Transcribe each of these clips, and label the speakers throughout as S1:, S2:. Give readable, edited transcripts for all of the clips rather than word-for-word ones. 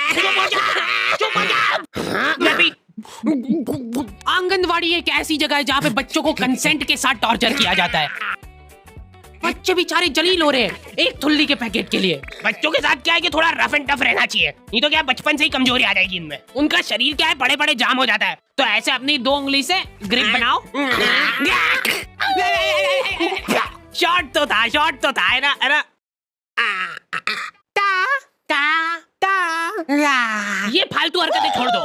S1: चुप हो जा। आंगनवाड़ी एक ऐसी जगह है जहाँ पे बच्चों को कंसेंट के साथ टॉर्चर किया जाता है। बच्चे बेचारे जलील हो रहे हैं एक थुल्ली के पैकेट के लिए। बच्चों के साथ क्या है कि थोड़ा रफ एंड टफ रहना चाहिए, नहीं तो क्या बचपन से ही कमजोरी आ जाएगी इनमें। उनका शरीर क्या है बड़े बड़े जाम हो जाता है। तो ऐसे अपनी 2 उंगली से ग्रिप बनाओ। शॉट तो था है ना। ये फालतू हरकतें छोड़ दो,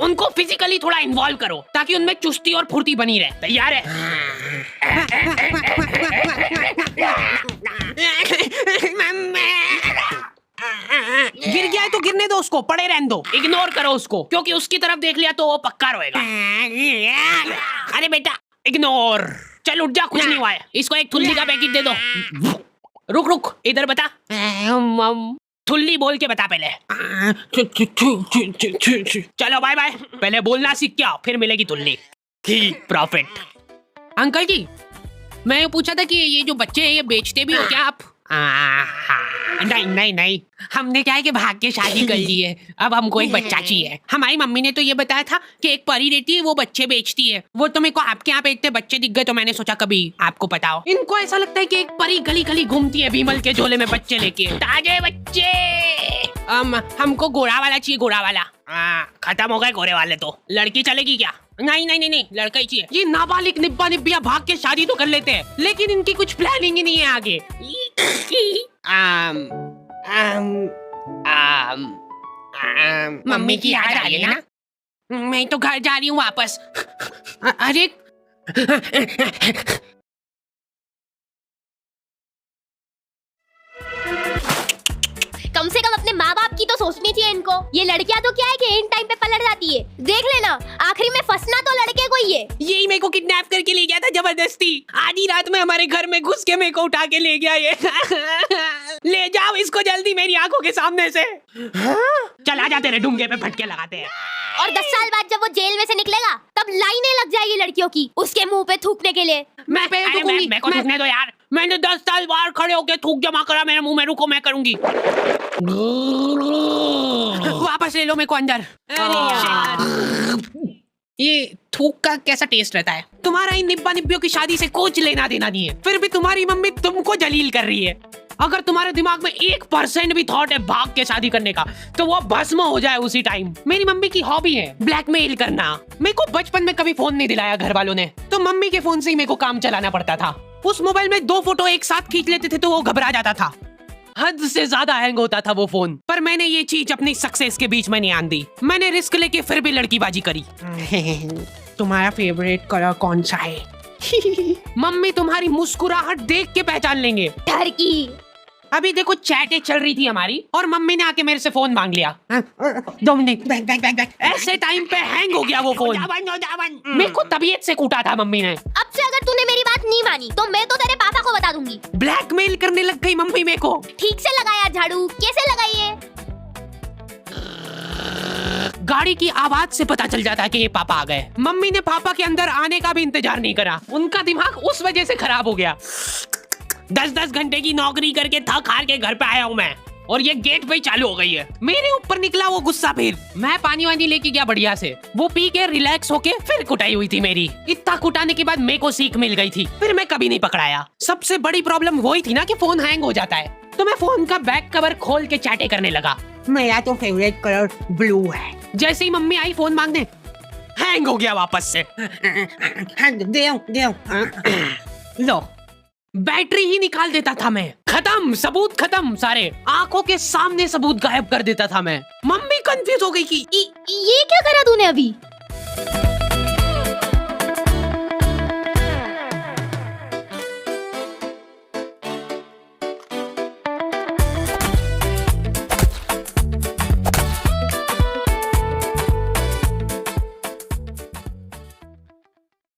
S1: उनको फिजिकली थोड़ा इन्वॉल्व करो ताकि उनमें चुस्ती और फुर्ती बनी रहे। तैयार है? गिर गया है तो गिरने दो उसको, पड़े रहने दो, इग्नोर करो उसको, क्योंकि उसकी तरफ देख लिया तो वो पक्का रोएगा। अरे बेटा इग्नोर, चल उठ जा, कुछ नहीं हुआ है। इसको एक थुल्ली का पैकेट दे दो। रुक इधर बता, थुल्ली बोल के बता पहले। चलो बाय बाय, पहले बोलना सीख के आओ फिर मिलेगी थुल्ली। ठीक प्रॉफिट। अंकल जी मैं पूछा था कि ये जो बच्चे हैं ये बेचते भी हो क्या आप? नहीं, हमने क्या है कि भाग के शादी कर ली है, अब हमको एक बच्चा चाहिए। हमारी मम्मी ने तो ये बताया था कि एक परी रहती है वो बच्चे बेचती है। वो तो मेरे को आपके यहाँ पे इतने बच्चे दिख गए तो मैंने सोचा कभी आपको पता हो। इनको ऐसा लगता है कि एक परी गली गली घूमती है विमल के झोले में बच्चे लेके, ताजे बच्चे। हमको गोरा वाला चाहिए, गोरा वाला। खत्म हो गए गोरे वाले तो। लड़की चलेगी क्या? नहीं, लड़का ही चाहिए। ये नाबालिग निब्बा निब्बिया भाग के शादी तो कर लेते हैं, लेकिन इनकी कुछ प्लानिंग ही नहीं है आगे। मम्मी की याद आ गई ना? मैं तो घर जा रही हूँ वापस। अरे
S2: कम से कम अपने माँ बाप की तो सोचनी चाहिए इनको। ये लड़कियां तो क्या है कि इन टाइम पे पलट जाती है। देख लेना आखिरी में फंसना तो लड़के को ही है।
S1: यही मेरे को किडनैप करके ले गया था जबरदस्ती। आधी रात में हमारे घर में घुस के मेरे को उठा के ले गया ये। ले जाओ इसको जल्दी मेरी आंखों के सामने से। चला जा, तेरे डूंगे पे फटके लगाते हैं।
S2: और 10 साल बाद जब वो जेल में से निकलेगा तब लाइनें लग जाएगी लड़कियों की उसके मुंह पे थूकने के लिए।
S1: मैं थूकने दो यार, मैंने 10 साल बाहर खड़े होके थूक जमा करा मेरे मुंह में। रुको मैं करूंगी। वापस ले लो मेरे को अंदर। अरे यार ये थूक का कैसा टेस्ट रहता है? तुम्हारा इन निब्बा निब्बियों की शादी से कुछ लेना देना नहीं है, फिर भी तुम्हारी मम्मी तुमको जलील कर रही है। अगर तुम्हारे दिमाग में 1% भी थॉट है भाग के शादी करने का तो वो भस्म हो जाए उसी टाइम। मेरी मम्मी की हॉबी है ब्लैकमेल करना। मेरे को बचपन में कभी फोन नहीं दिलाया घर वालों ने, तो मम्मी के फोन से ही मेरे को काम चलाना पड़ता था। उस मोबाइल में 2 फोटो एक साथ खींच लेते थे तो वो घबरा जाता था। हद से ज्यादा हैंग होता था वो फोन। पर मैंने ये चीज अपनी सक्सेस के बीच में नहीं आन दी। मैंने रिस्क लेके फिर भी लड़कीबाजी करी। तुम्हारा फेवरेट कलर कौन सा है? मम्मी तुम्हारी मुस्कुराहट देख के पहचान लेंगे।
S2: डर की।
S1: अभी देखो चैटें चल रही थी हमारी और मम्मी ने आके मेरे से फोन मांग लिया। 2 मिनट बैक। ऐसे टाइम पे हैंग हो गया वो फोन। मेरे को तबीयत से कूटा था मम्मी ने।
S2: अब से अगर तूने मेरी बात नहीं मानी तो मैं तो तेरे पापा को बता दूंगी।
S1: ब्लैकमेल करने लग गई मम्मी मेरे को।
S2: ठीक से लगाया झाड़ू, कैसे लगाइए?
S1: गाड़ी की आवाज से पता चल जाता है कि ये पापा आ गए। मम्मी ने पापा के अंदर आने का भी इंतजार नहीं करा। उनका दिमाग उस वजह से खराब हो गया। 10 घंटे की नौकरी करके थक हार के घर पे आया हूँ मैं, और ये गेट पे ही चालू हो गई है। मेरे ऊपर निकला वो गुस्सा। फिर मैं पानी वानी लेके गया बढ़िया से, वो पी के रिलैक्स होके फिर कुटाई हुई थी मेरी। इतना कुटाने के बाद मेरे को सीख मिल गई थी, फिर मैं कभी नहीं पकड़ाया। सबसे बड़ी प्रॉब्लम वही थी ना कि फोन हैंग हो जाता है, तो मैं फोन का बैक कवर खोल के चैटे करने लगा। मेरा तो फेवरेट कलर ब्लू है। जैसे ही मम्मी आई फोन मांगने, हैंग हो गया वापस से। लो बैटरी ही निकाल देता था मैं। खत्म, सबूत खत्म सारे। आंखों के सामने सबूत गायब कर देता था मैं। मम्मी कंफ्यूज हो गई कि
S2: ये क्या करा तूने अभी?